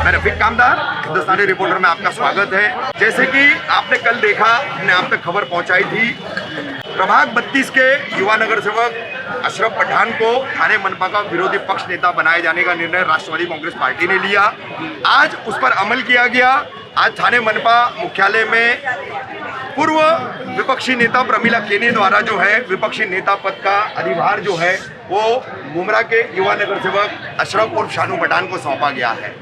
मैं रफीक कामदार, हिंदुस्तानी रिपोर्टर में आपका स्वागत है। जैसे कि आपने कल देखा, हमने आप तक खबर पहुंचाई थी, प्रभाग 32 के युवा नगर सेवक अशरफ पठान को थाने मनपा का विरोधी पक्ष नेता बनाए जाने का निर्णय राष्ट्रवादी कांग्रेस पार्टी ने लिया। आज उस पर अमल किया गया। आज थाने मनपा मुख्यालय में पूर्व विपक्षी नेता प्रमिला केनी द्वारा जो है विपक्षी नेता पद का अधिभार जो है वो मुमरा के युवा नगर सेवक अशरफ उर्फ शानू पठान को सौंपा गया है।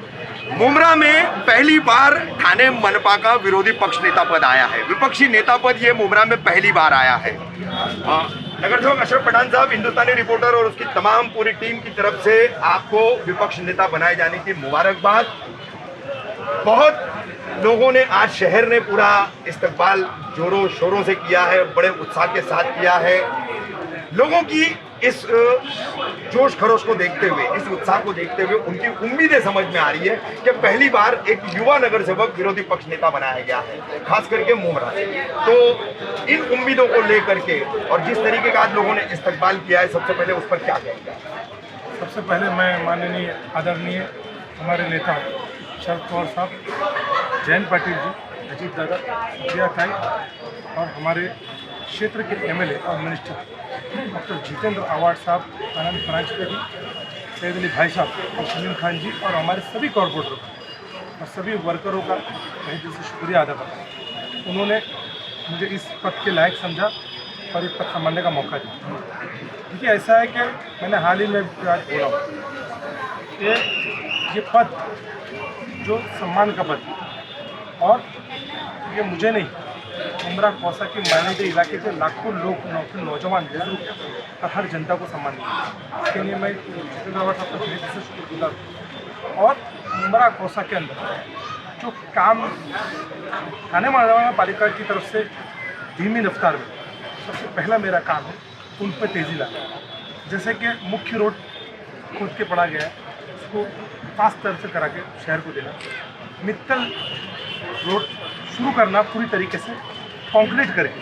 मुमरा में पहली बार थाने मनपा का विरोधी पक्ष नेता पद आया है। विपक्षी नेता पद ये मुमरा में पहली बार आया है। नगर सेवक अशरफ पठान साहब, हिंदुस्तानी रिपोर्टर और उसकी तमाम पूरी टीम की तरफ से आपको विपक्ष नेता बनाए जाने की मुबारकबाद। बहुत लोगों ने, आज शहर ने पूरा इस्तकबाल जोरों शोरों से किया है, बड़े उत्साह के साथ किया है। लोगों की इस जोश खरोश को देखते हुए, इस उत्साह को देखते हुए उनकी उम्मीदें समझ में आ रही है कि पहली बार एक युवा नगर सेवक विरोधी पक्ष नेता बनाया गया है, खास करके मुमरा से। तो इन उम्मीदों को लेकर के और जिस तरीके का आज लोगों ने इस्तकबाल किया है, सबसे पहले उस पर क्या कहेंगे? सबसे पहले मैं माननीय आदरणीय हमारे नेता शरद पवार साहब, जयंत पाटिल जी, अजीत दादा, सुप्रिया ताई और हमारे क्षेत्र के एमएलए और मिनिस्टर डॉक्टर जितेंद्र आवाड साहब, आनंद फरांचकर जी, सैयद अली भाई साहब और सलीम खान जी और हमारे सभी कॉर्पोरेटरों का और सभी वर्करों का मैं दिल से शुक्रिया अदा करता हूँ। उन्होंने मुझे इस पद के लायक समझा और इस पद संभालने का मौका दिया। देखिए, ऐसा है कि मैंने हाल ही में आज बोला हूँ कि ये पद जो सम्मान का पद है और ये मुझे नहीं, मुमरा कौसा के मायने इलाके के लाखों लोग, नौजवान, बुजुर्ग और हर जनता को सम्मान दिया। इसके लिए मैं जितेंद्र आवाड साहब का दिल से शुक्रगुजार हूँ। और मुमरा कौसा के अंदर जो काम थाने मनपा पालिका की तरफ से धीमी रफ्तार में सबसे पहला मेरा काम है उन पर तेज़ी लाना। जैसे कि मुख्य रोड खोद के पड़ा गया है, उसको फास्ट तरह से करा के शहर को देना। मित्तल रोड शुरू करना पूरी तरीके से कंक्रीट करके,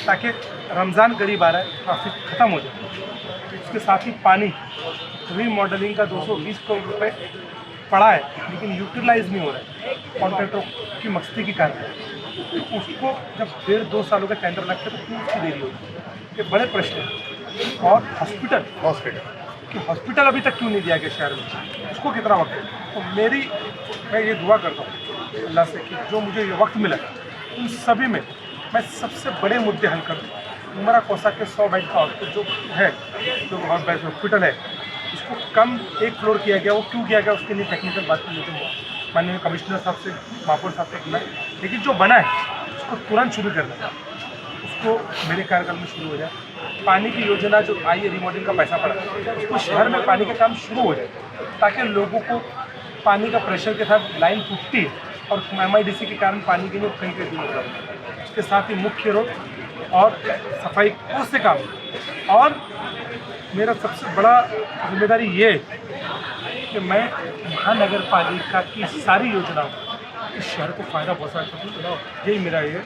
ताकि रमज़ान करीब आ रहा है, ट्रैफिक ख़त्म हो जाए। उसके साथ ही पानी रीमॉडलिंग का 220 करोड़ रुपए पड़ा है, लेकिन यूटिलाइज नहीं हो रहा है कॉन्ट्रैक्टरों की मस्ती की कारण। तो उसको जब 1.5-2 सालों का टेंडर लगता है तो क्यों उसकी देरी होगी? ये बड़े प्रश्न हैं। और हॉस्पिटल अभी तक क्यों नहीं दिया गया शहर में, उसको कितना वक्त है? तो मैं ये दुआ करता हूँ अल्लाह से कि जो मुझे ये वक्त मिला उन सभी में मैं सबसे बड़े मुद्दे हल करूँ। मुमरा कौसा के 100 बेड का जो है, जो हॉस्पिटल है, उसको कम 1 फ्लोर किया गया। वो क्यों किया गया उसके लिए टेक्निकल बात कर लेते हैं, माननीय कमिश्नर साहब से, महापौर साहब से किया। लेकिन जो बना है उसको तुरंत शुरू करना, उसको मेरे कार्यकाल में शुरू हो जाए। पानी की योजना जो आई है, रिमॉडलिंग का पैसा पड़ा, उसको शहर में पानी का काम शुरू हो जाए, ताकि लोगों को पानी का प्रेशर के साथ लाइन टूटती है और MIDC के कारण पानी के लिए कहीं कहीं दूर होता है। उसके साथ ही मुख्य रोड और सफाई बहुत से काम। और मेरा सबसे बड़ा जिम्मेदारी ये है कि मैं महानगर पालिका की सारी योजनाओं इस शहर को फ़ायदा पहुँचा सकूँ। यही मेरा ये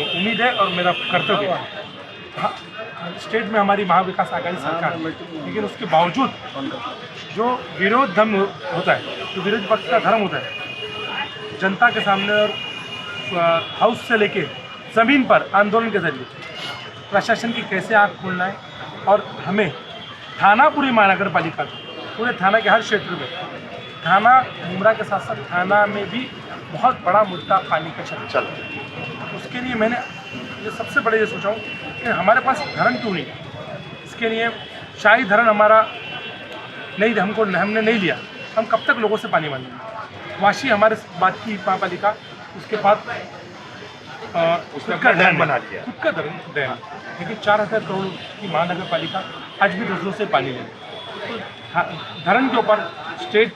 उम्मीद है और मेरा कर्तव्य है। हाँ, स्टेट में हमारी महाविकास आघाड़ी सरकार है, लेकिन उसके बावजूद जो विरोध धर्म होता है, जो विरोध पक्ष का धर्म होता है, जनता के सामने और हाउस से लेके ज़मीन पर आंदोलन के जरिए प्रशासन की कैसे आँख खोलना है। और हमें थाना, पूरी महानगर पालिका, पूरे थाना के हर क्षेत्र में, थाना मुमरा के साथ साथ थाना में भी बहुत बड़ा मुद्दा पानी का चल। उसके लिए मैंने ये सबसे बड़े ये सोचा हूँ कि हमारे पास धरण क्यों नहीं है। इसके लिए शाही धरण हमारा नहीं, हमने नहीं लिया। हम कब तक लोगों से पानी मांगेंगे? वाशी हमारे बात की महापालिका, उसके बाद खुद का डैम बना लिया, खुद का डैम। लेकिन 4000 करोड़ की महानगर पालिका आज भी दूसरों से पानी ले। तो धरण के ऊपर स्टेट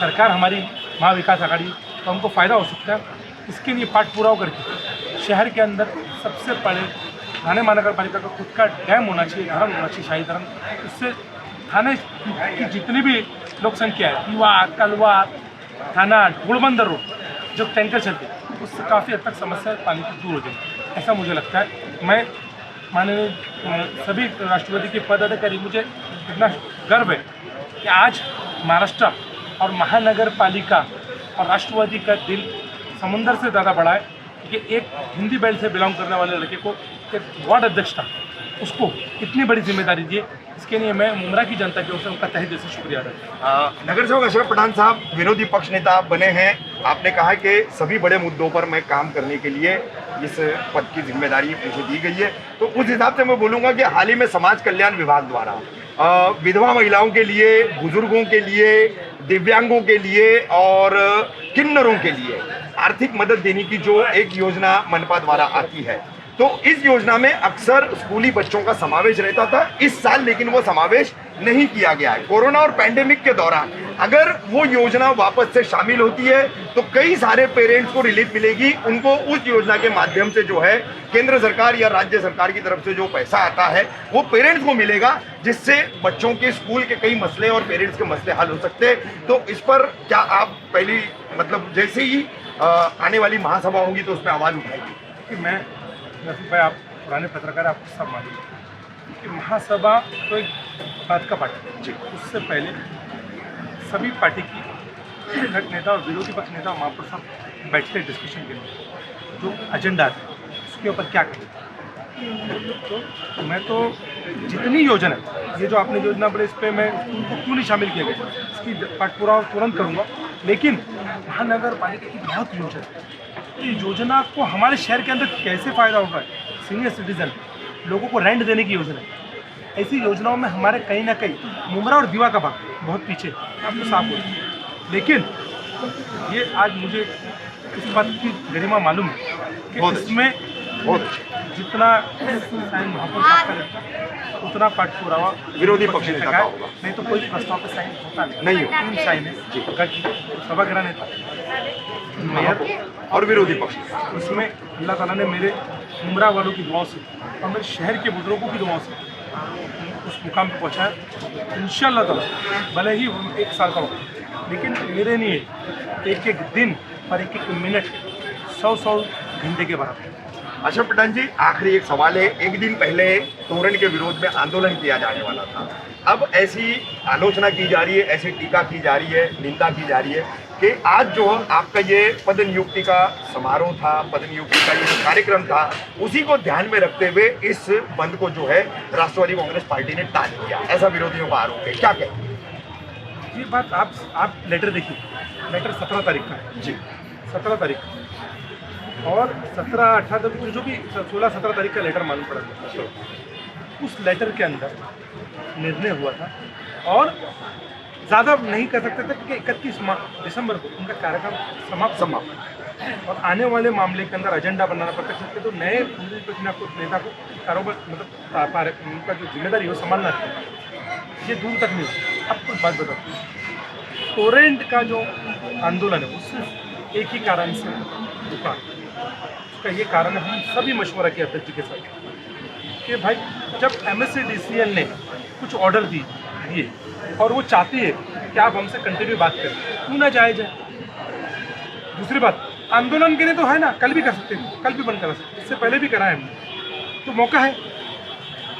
सरकार हमारी महाविकास आघाड़ी, तो हमको फ़ायदा हो सकता है। इसके लिए पाठ पूरा करके शहर के अंदर सबसे बड़े थाने महानगर पालिका का खुद का डैम होना चाहिए, धरण होना चाहिए, शाही धरण। इससे थाने की जितनी भी लोक संख्या है, युवा, कलवा, थाना, घोड़बंदर रोड जो टैंकर चलते हैं, उससे काफ़ी हद तक समस्या पानी की दूर हो जाएगी, ऐसा मुझे लगता है। मैं माननीय सभी राष्ट्रपति के पद अधिकारी, मुझे इतना गर्व है कि आज महाराष्ट्र और महानगर पालिका और राष्ट्रवादी का दिल समुंदर से ज़्यादा बड़ा है कि एक हिंदी बेल्ट से बिलोंग करने वाले लड़के को एक वार्ड अध्यक्ष था, उसको इतनी बड़ी जिम्मेदारी दी। इसके लिए मैं मुमरा की जनता की ओर से उनका तहे दिल से शुक्रिया अदा करता हूं। नगर सेवक अशरफ पठान साहब विरोधी पक्ष नेता आप बने हैं, आपने कहा कि सभी बड़े मुद्दों पर मैं काम करने के लिए इस पद की जिम्मेदारी मुझे दी गई है, तो उस हिसाब से मैं बोलूँगा कि हाल ही में समाज कल्याण विभाग द्वारा विधवा महिलाओं के लिए, बुजुर्गों के लिए, दिव्यांगों के लिए और किन्नरों के लिए आर्थिक मदद देने की जो एक योजना मनपा द्वारा आती है, तो इस योजना में अक्सर स्कूली बच्चों का समावेश रहता था। इस साल लेकिन वो समावेश नहीं किया गया है। कोरोना और पैंडेमिक के दौरान अगर वो योजना वापस से शामिल होती है तो कई सारे पेरेंट्स को रिलीफ मिलेगी, उनको उस योजना के माध्यम से जो है केंद्र सरकार या राज्य सरकार की तरफ से जो पैसा आता है वो पेरेंट्स को मिलेगा, जिससे बच्चों के स्कूल के कई मसले और पेरेंट्स के मसले हल हो सकते हैं। तो इस पर क्या आप पहली मतलब जैसे ही आने वाली महासभा होगी तो उस पर आवाज़ उठाएगी? कि मैं नसीब भाई, आप पुराने पत्रकार, आपको सब मालूम है कि महासभा तो एक बात का पार्टी है जी। उससे पहले सभी पार्टी की विधायक नेता और विरोधी पक्ष नेता महापौर साहब बैठते हैं डिस्कशन के लिए, जो एजेंडा है उसके ऊपर क्या करें। तो मैं तो जितनी योजना है, ये जो आपने योजना बोले, इस पर मैं उनको क्यों नहीं शामिल किया गया, इसकी पाठ पूरा तुरंत करूँगा। लेकिन महानगर पालिका की बहुत योजना है, ये योजना को हमारे शहर के अंदर कैसे फ़ायदा होगा, सीनियर सिटीजन लोगों को रेंट देने की योजना है। ऐसी योजनाओं में हमारे कहीं ना कहीं मुमरा और दीवा का भाग बहुत पीछे, आपको साफ बोलते। लेकिन ये आज मुझे इस बात की गरिमा मालूम है कि इसमें जितना साइन महापौर साहब का लगता है उतना पाठ पुरावा विरोधी पक्ष नेता का होगा, नहीं तो कोई प्रस्ताव पे साइन होता नहीं। 3 साइन है सभागृह नेता, मेयर और विरोधी पक्ष। उसमें अल्लाह ताला ने मेरे मुमरा वालों की दुआओं से और मेरे शहर के बुजुर्गों की दुआओं से उस मुकाम पर पहुँचाया। इंशाअल्लाह ताला भले ही 1 साल का वक्त, लेकिन मेरे लिए एक एक दिन और एक एक मिनट 100 घंटे के बराबर। अशरफ पठान जी, आखिरी एक सवाल है। एक दिन पहले तोरण के विरोध में आंदोलन किया जाने वाला था, अब ऐसी आलोचना की जा रही है, ऐसी टीका की जा रही है, निंदा की जा रही है कि आज जो आपका ये पद नियुक्ति का समारोह था, पद नियुक्ति का ये जो कार्यक्रम था, उसी को ध्यान में रखते हुए इस बंद को जो है राष्ट्रवादी कांग्रेस पार्टी ने टाल दिया, ऐसा विरोधियों का आरोप है। क्या कहें? ये बात आप लेटर देखिए, लेटर 17 तारीख का है जी, 17 तारीख और 17, 18 जो भी 16, 17 तारीख का लेटर मालूम पड़ा। उस लेटर के अंदर निर्णय हुआ था और ज़्यादा नहीं कर सकते थे क्योंकि 31 दिसंबर को उनका कार्यक्रम समाप्त और आने वाले मामले के अंदर एजेंडा बनाना पड़ता है। तो नए नेता को कारोबार मतलब उनका जो जिम्मेदारी है वो संभालना है, ये दूर तक नहीं हो। अब कुछ बात बताओ, टोरेंट का जो आंदोलन है उससे एक ही कारण से रुका। उसका ये कारण है, हम सभी मशवरा किया अध्यक्ष जी के साथ कि भाई जब MSCDCL ने कुछ ऑर्डर दिए और वो चाहती है कि आप हमसे कंटिन्यू बात करें, क्यों ना जाए जाए। दूसरी बात, आंदोलन के लिए तो है ना, कल भी कर सकते थे, कल भी बंद करा सकते, इससे पहले भी करा है हमने, तो मौका है।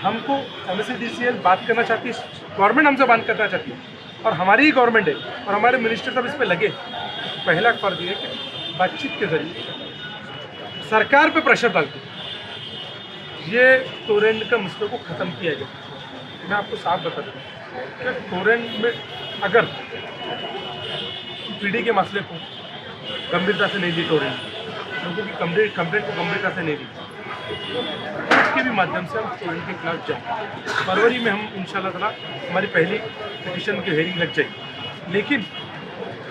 हमको MSCDCL बात करना चाहती है, गवर्नमेंट हमसे बात करना चाहती है और हमारी ही गवर्नमेंट है और हमारे मिनिस्टर साहब इस पर लगे। पहला फर्ज ये है कि बातचीत के जरिए सरकार पे प्रेशर डालते ये टोरेंट का मसले को ख़त्म किया जाए। मैं आपको साफ बता दूँ कि टोरेंट में अगर PD के मसले को गंभीरता से नहीं ली, टोरेंट लोगों की कंप्लेंट को गंभीरता से नहीं ली, इसके भी माध्यम से हम टोरेंट के खिलाफ जाएँ। फरवरी में हम इंशाल्लाह ताला हमारी पहली पिटीशन की हेयरिंग लग जाएगी। लेकिन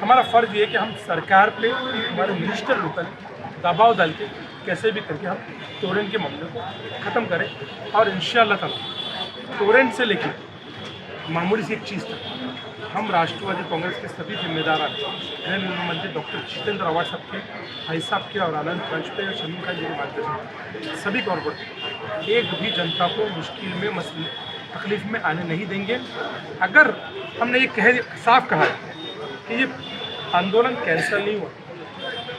हमारा फ़र्ज ये है कि हम सरकार पे, हमारे मिनिस्टर लोकल दबाव डाल के कैसे भी करके हम टोरेंट के मामले को ख़त्म करें। और इंशाअल्लाह ताला टोरेंट से लेके मामूली सी एक चीज़ तक हम राष्ट्रवादी कांग्रेस के सभी जिम्मेदार गृह निर्माण मंत्री डॉक्टर जितेंद्र आवाड साहब के, भाई साहब के और आनंद वाजपेयी और शमीम खान जी के मार्गदर्शन सभी कॉर्पोरेट एक भी जनता को मुश्किल में मसले तकलीफ में आने नहीं देंगे। अगर हमने ये साफ कहा है कि ये आंदोलन कैंसिल नहीं हुआ,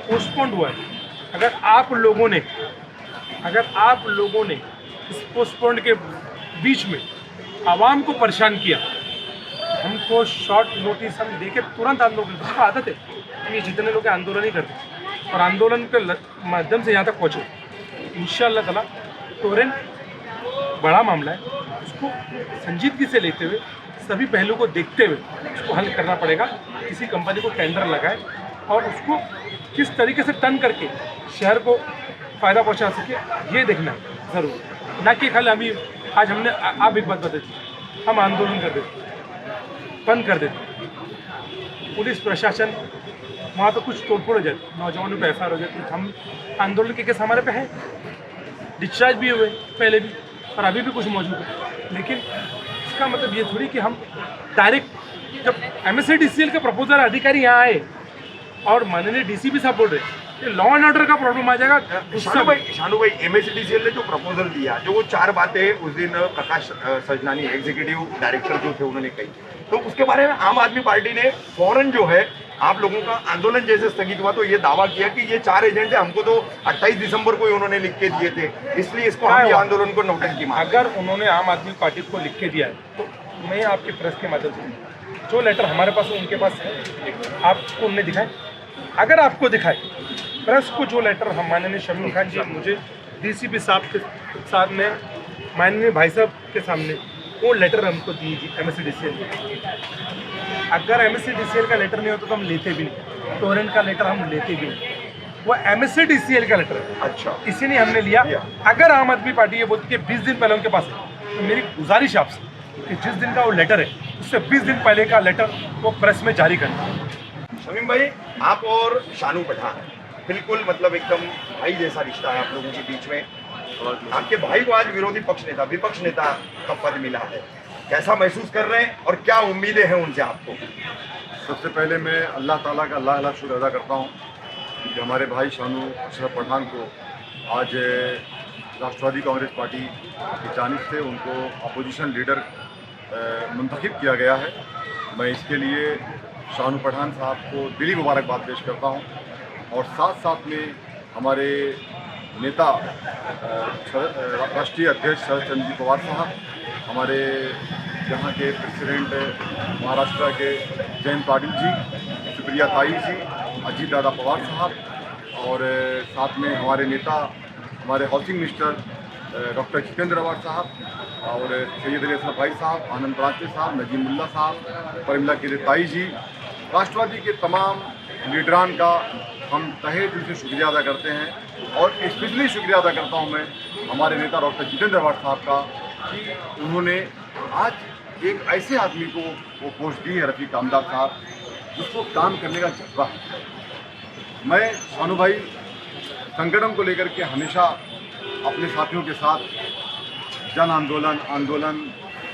पोस्टपोन्ड हुआ है। अगर आप लोगों ने इस पोस्टपोन्ड के बीच में आवाम को परेशान किया, हमको शॉर्ट नोटिस हम दे के तुरंत आंदोलन, उसको आदत है, ये जितने लोग आंदोलन ही करते और आंदोलन के माध्यम से यहाँ तक पहुँचे। इंशाअल्लाह ताला तुरंत बड़ा मामला है, उसको संजीदगी से लेते हुए सभी पहलू को देखते हुए उसको हल करना पड़ेगा। किसी कंपनी को टेंडर लगाए और उसको किस तरीके से टर्न करके शहर को फ़ायदा पहुंचा सके, ये देखना है ज़रूर, ना कि खाली अभी आज हमने आप एक बात बता दी, हम आंदोलन कर देते, बंद कर देते, पुलिस प्रशासन वहाँ पे कुछ तोड़फोड़ हो जाती, नौजवानों पे एफआईआर हो जाती, हम आंदोलन के केस हमारे पे हैं, डिस्चार्ज भी हुए पहले भी और अभी भी कुछ मौजूद है। लेकिन इसका मतलब ये थोड़ी कि हम डायरेक्ट, जब MSCDCL के प्रपोजल अधिकारी यहाँ आए और माननीय DCP साहब बोल रहे कि लॉ एंड ऑर्डर का प्रॉब्लम आ जाएगा, शानू भाई MSCDCL ने जो प्रपोजल दिया, जो वो 4 बातें उस दिन प्रकाश सजनानी एग्जीक्यूटिव डायरेक्टर जो थे उन्होंने कही, तो उसके बारे में आम आदमी पार्टी ने फौरन जो है आप लोगों का आंदोलन जैसे स्थगित हुआ तो ये दावा किया कि ये 4 एजेंडे हमको तो 28 दिसंबर को ही उन्होंने लिख के दिए थे, इसलिए इसको हम ये आंदोलन को नौटंकी माना। अगर उन्होंने आम आदमी पार्टी को लिख के दिया है तो मैं आपके प्रेस के माध्यम से जो लेटर हमारे पास है उनके पास है, आपको उन्हें दिखाए, अगर आपको दिखाए प्रेस को जो लेटर हम माननीय शमीम खान जी मुझे DCP साहब के साथ में माननीय भाई साहब के सामने वो लेटर हमको दीजिए MSCDCL। अगर MSCDCL का लेटर नहीं होता तो हम लेते भी नहीं, टोरेंट का लेटर हम लेते भी नहीं, वो MSCDCL का लेटर है। अच्छा, इसीलिए हमने लिया। अगर आम आदमी पार्टी ये बोलती है 20 दिन पहले उनके पास है, तो मेरी गुजारिश आपसे कि जिस दिन का वो लेटर है उससे 20 दिन पहले का लेटर वो प्रेस में जारी करना। शमीम भाई, आप और शानू पठान बिल्कुल मतलब एकदम भाई जैसा रिश्ता है आप लोगों के बीच में, आपके भाई को आज विरोधी पक्ष नेता, विपक्ष नेता का पद मिला है, कैसा महसूस कर रहे हैं और क्या उम्मीदें हैं उनसे आपको? सबसे पहले मैं अल्लाह ताला का लाख लाख शुक्र अदा करता हूँ कि हमारे भाई शानू अशरफ पठान को आज राष्ट्रवादी कांग्रेस पार्टी की जानिब से उनको अपोजिशन लीडर मुंतखब किया गया है। मैं इसके लिए शानू पठान साहब को दिली मुबारकबाद पेश करता हूँ और साथ साथ में हमारे नेता राष्ट्रीय अध्यक्ष शरद चंद्र जी पवार साहब, हमारे यहाँ के प्रेसिडेंट महाराष्ट्र के जयंत पाटिल जी, सुप्रिया ताई जी, अजीत दादा पवार साहब और साथ में हमारे नेता हमारे housing minister doctor Jitendra Awhad साहब और सैयद अली असलम भाई साहब, आनंद राजे साहब, नजीमुल्ला साहब, परिमला किरताई जी, राष्ट्रवादी के तमाम लीडरान का हम तहे दिल से शुक्रिया अदा करते हैं और स्पेशली शुक्रिया अदा करता हूं मैं हमारे नेता डॉक्टर जितेंद्र अवाड साहब का कि उन्होंने आज एक ऐसे आदमी को वो पोस्ट दी है, रफ़ीक आमदार साहब, जिसको काम करने का जज्बा है। मैं शानू भाई संगठन को लेकर के हमेशा अपने साथियों के साथ जन आंदोलन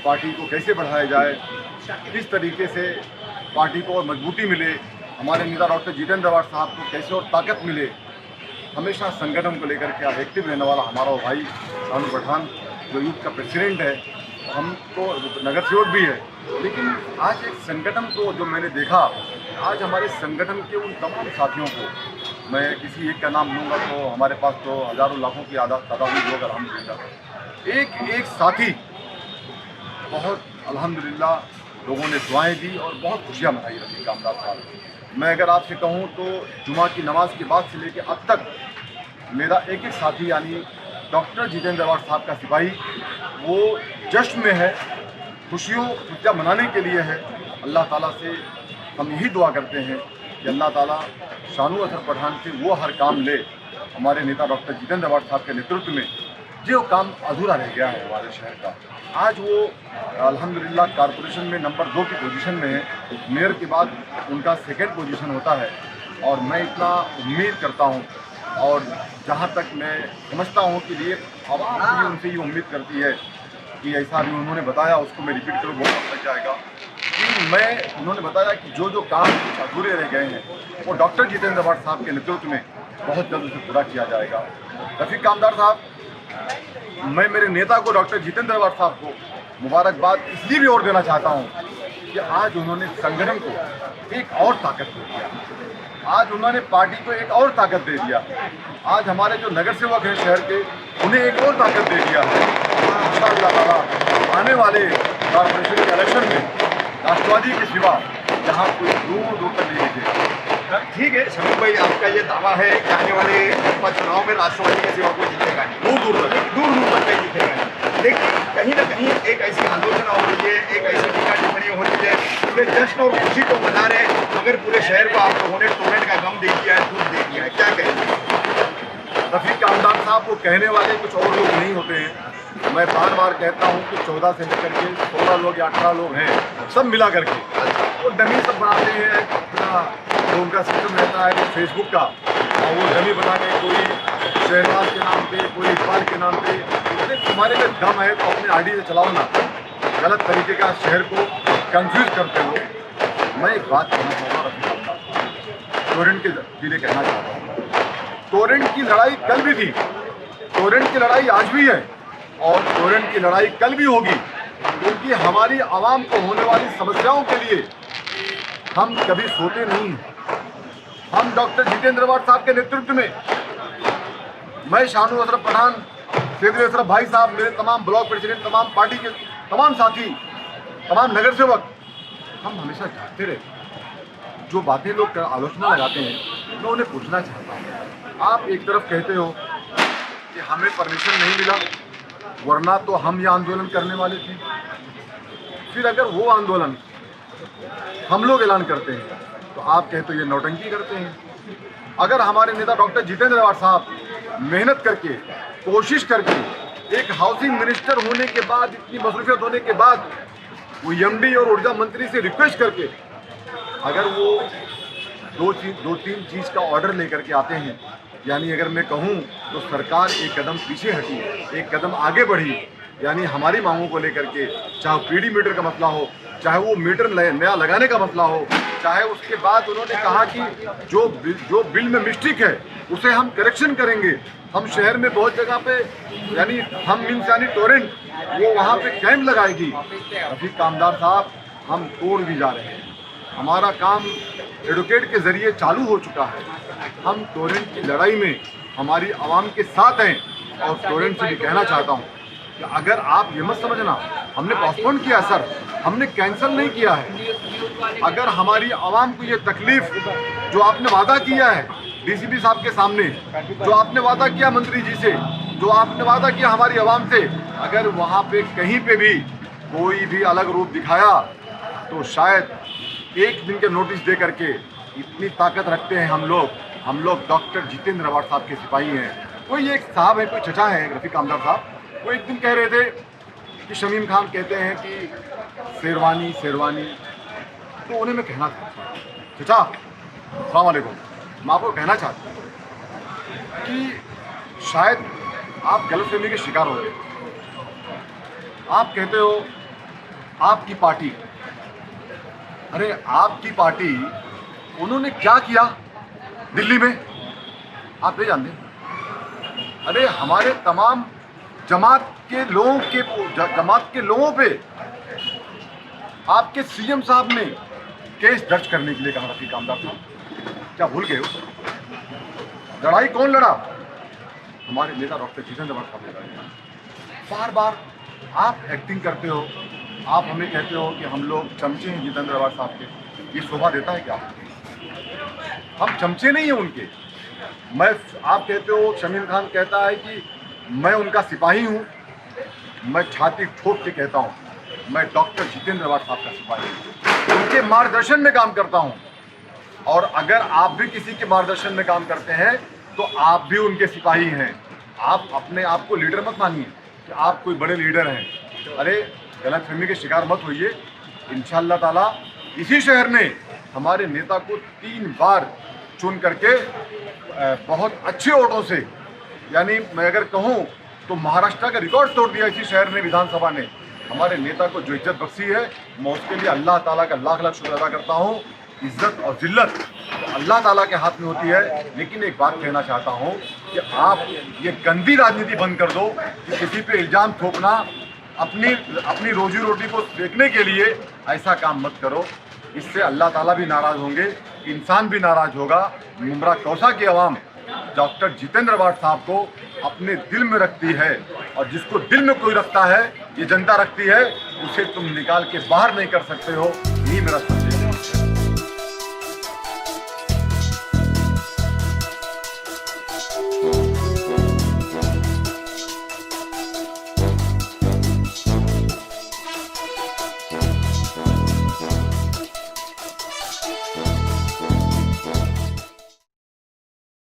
पार्टी को कैसे बढ़ाया जाए, किस तरीके से पार्टी को और मजबूती मिले, हमारे नेता डॉक्टर जितेंद्र अवाड साहब को कैसे और ताकत मिले, हमेशा संगठन को लेकर के एक्टिव रहने वाला हमारा भाई शानू पठान जो यूथ का प्रेसिडेंट है, हम तो नगर सेवक भी है, लेकिन आज एक संगठन को जो मैंने देखा, आज हमारे संगठन के उन तमाम साथियों को मैं किसी एक का नाम लूँगा तो हमारे पास तो हज़ारों लाखों की तादाद में लोग अल्हम्दुलिल्लाह एक एक साथी बहुत अल्हम्दुलिल्लाह लोगों ने दुआएं दी और बहुत खुशियाँ मनाई रफ़ीक आमदार साहब। मैं अगर आपसे कहूँ तो जुमा की नमाज के बाद से लेकर अब तक मेरा एक एक साथी यानी डॉक्टर जितेंद्र अवाड साहब का सिपाही वो जश्न में है, खुशियाँ मनाने के लिए है। अल्लाह ताला से हम यही दुआ करते हैं कि अल्लाह ताला शानू अशरफ पठान से वो हर काम ले, हमारे नेता डॉक्टर जितेंद्र अवाड साहब के नेतृत्व में जो काम अधूरा रह गया है हमारे शहर का, आज वो अल्हम्दुलिल्लाह कॉरपोरेशन में नंबर 2 की पोजीशन में है, मेयर के बाद उनका सेकंड पोजीशन होता है। और मैं इतना उम्मीद करता हूँ और जहाँ तक मैं समझता हूँ कि ये आवाम भी उनसे ये उम्मीद करती है कि ऐसा भी उन्होंने बताया, उसको मैं रिपीट करूँ बहुत लग जाएगा कि उन्होंने बताया कि जो जो काम कुछ अधूरे रह गए हैं वो डॉक्टर जितेंद्र अवाड साहब के नेतृत्व में बहुत जल्द उसे पूरा किया जाएगा। रफ़ीक आमदार साहब, मैं मेरे नेता को डॉक्टर जितेंद्र अवाड साहब को मुबारकबाद इसलिए भी और देना चाहता हूँ कि आज उन्होंने संगठन को एक और ताकत दे दिया, आज उन्होंने पार्टी को एक और ताकत दे दिया, आज हमारे जो नगर सेवक हैं शहर के उन्हें एक और ताकत दे दिया है। इंशाअल्लाह ताला आने वाले कॉर्पोरेशन के इलेक्शन में राष्ट्रवादी के सिवा यहाँ कोई दूर दूर तक नहीं दिखेगा। ठीक है शमीम भाई, आपका ये दावा है कि आने वाले लोकसभा चुनाव में राष्ट्रवादी के सिवा कोई जीतेगा नहीं, दूर दूर तक नहीं जीतेगा नहीं। लेकिन कहीं ना कहीं एक ऐसी आलोचना हो रही है, एक ऐसी टीका टिप्पणी हो रही है कि जश्न और खुशी तो मना रहे मगर पूरे शहर को आप लोगों ने टोरेंट का गम दे दिया है, दुख दे दिया है, क्या कहेंगे? रफीक कामदार साहब वो कहने वाले कुछ और लोग नहीं होते हैं। मैं बार बार कहता हूँ कि 14 से लेकर के 16 लोग या 18 लोग हैं, सब मिला करके वो डमी सब बनाते हैं अपना, जो उनका सिस्टम रहता है वो फेसबुक का, और वो डमी बना के कोई शहरवाज के नाम पे, कोई इकबाल के नाम पे। अरे तुम्हारे में दम है तो अपने आईडी से चलाओ ना, गलत तरीके का शहर को कंफ्यूज करते हो। मैं एक बात कहना चाहूँगा रफीक, टोरेंट के लिए कहना चाहता हूँ, टोरेंट की लड़ाई कल भी थी, टोरेंट की लड़ाई आज भी है और टोरेंट की लड़ाई कल भी होगी, क्योंकि हमारी आवाम को होने वाली समस्याओं के लिए हम कभी सोते नहीं हैं। हम डॉक्टर जितेंद्र अवार्ड साहब के नेतृत्व में, मैं शानू अशरफ पठान, सैयद अशरफ भाई साहब, मेरे तमाम ब्लॉक प्रेसिडेंट, तमाम पार्टी के तमाम साथी, तमाम नगर सेवक, हम हमेशा चाहते रहे। जो बातें लोग आलोचना लगाते हैं मैं उन्हें पूछना चाहता हूँ, आप एक तरफ कहते हो कि हमें परमिशन नहीं मिला वरना तो हम ये आंदोलन करने वाले थे, फिर अगर वो आंदोलन हम लोग ऐलान करते हैं तो आप कहते हो ये नौटंकी करते हैं। अगर हमारे नेता डॉक्टर जितेंद्र अवार्ड साहब मेहनत करके, कोशिश करके, एक हाउसिंग मिनिस्टर होने के बाद, इतनी मसरूफियत होने के बाद, वो एमडी और ऊर्जा मंत्री से रिक्वेस्ट करके अगर वो दो तीन चीज़ का ऑर्डर लेकर के आते हैं, यानी अगर मैं कहूँ तो सरकार एक कदम पीछे हटी, एक कदम आगे बढ़ी, यानी हमारी मांगों को लेकर के, चाहे पीडी मीटर का मसला हो, चाहे वो मीटर नया लगाने का मसला हो, चाहे उसके बाद उन्होंने कहा कि जो बिल में मिस्टेक है उसे हम करेक्शन करेंगे। हम शहर में बहुत जगह पे, यानी हम मीन्स यानी टोरेंट, वो वहाँ पे कैंप लगाएगी। रफीक कामदार साहब, हम तोड़ भी जा रहे हैं, हमारा काम एडवोकेट के ज़रिए चालू हो चुका है। हम टोरेंट की लड़ाई में हमारी आवाम के साथ हैं और टोरेंट से भी कहना चाहता हूँ कि अगर आप ये मत समझना हमने पोस्टपोन किया, सर हमने कैंसिल नहीं किया है। अगर हमारी आवाम को ये तकलीफ, जो आपने वादा किया है डीसीपी साहब के सामने, जो आपने वादा किया मंत्री जी से, जो आपने वादा किया हमारी आवाम से, अगर वहाँ पे कहीं पे भी कोई भी अलग रूप दिखाया तो शायद एक दिन के नोटिस दे करके, इतनी ताकत रखते हैं हम लोग डॉक्टर जितेंद्र अवार्ड साहब के सिपाही हैं। कोई एक साहब है, कोई चचा है रफीक कामदार साहब, वो एक दिन कह रहे थे कि शमीम खान कहते हैं कि शेरवानी शेरवानी, तो उन्हें मैं कहना चाहता हूँ, चचा अस्सलाम वालेकुम, मैं आपको कहना चाहता हूँ कि शायद आप गलतफहमी के शिकार हो गए। आप कहते हो आपकी पार्टी, अरे आपकी पार्टी, उन्होंने क्या किया दिल्ली में आप नहीं जानते। अरे हमारे तमाम जमात के लोगों पे आपके सीएम साहब ने केस दर्ज करने के लिए कहा। रफीक कामदार साहब, क्या भूल गए हो? लड़ाई कौन लड़ा? हमारे नेता डॉक्टर जितेंद्र अवार्ड साहब ने लड़ा। बार बार आप एक्टिंग करते हो, आप हमें कहते हो कि हम लोग चमचे हैं जितेंद्र अवार्ड साहब के, ये शोभा देता है क्या? हम चमचे नहीं हैं उनके। आप कहते हो, शमीम खान कहता है कि मैं उनका सिपाही हूँ, मैं छाती ठोक के कहता हूँ मैं डॉक्टर जितेंद्र अवार्ड साहब का सिपाही हूँ, उनके मार्गदर्शन में काम करता हूँ। और अगर आप भी किसी के मार्गदर्शन में काम करते हैं तो आप भी उनके सिपाही हैं। आप अपने आप को लीडर मत मानिए कि आप कोई बड़े लीडर हैं। अरे गलतफहमी के शिकार मत होइए। इंशाअल्लाह ताला इसी शहर ने हमारे नेता को 3 बार चुन करके बहुत अच्छे वोटों से, यानी मैं अगर कहूँ तो महाराष्ट्र का रिकॉर्ड तोड़ दिया इसी शहर ने, विधानसभा ने हमारे नेता को जो इज्जत बख्शी है, मैं उसके लिए अल्लाह ताला का लाख लाख शुक्र अदा करता हूँ। इज्जत और जिल्लत तो अल्लाह ताला के हाथ में होती है। लेकिन एक बात कहना चाहता हूँ कि आप ये गंदी राजनीति बंद कर दो कि किसी पे इल्ज़ाम थोपना, अपनी रोजी रोटी को देखने के लिए ऐसा काम मत करो। इससे अल्लाह ताला भी नाराज़ होंगे, इंसान भी नाराज़ होगा। मुमरा कौसा की आवाम डॉक्टर जितेंद्र अवार्ड साहब को अपने दिल में रखती है, और जिसको दिल में कोई रखता है, ये जनता रखती है, उसे तुम निकाल के बाहर नहीं कर सकते हो। यही मेरा